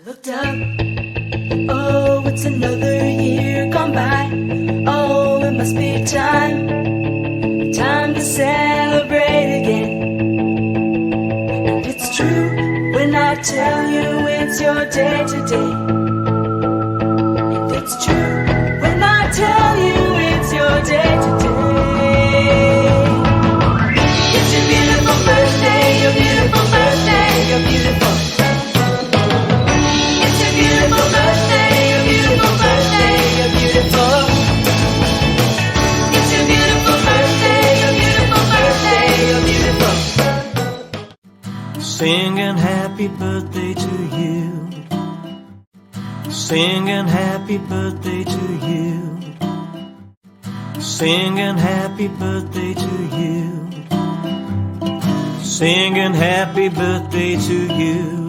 Looked up, oh, it's another year gone by. Oh, it must be time to celebrate again. And it's true when I tell you it's your day today. And it's true when I tell you it's your day today. It's your beautiful birthday, your beautiful birthday, your beautiful. Beautiful birthday, your beautiful birthday, your beautiful. It's your beautiful birthday, your beautiful birthday, your beautiful. Singing happy birthday to you. Singing happy birthday to you. Singing happy birthday to you. Singing happy birthday to you.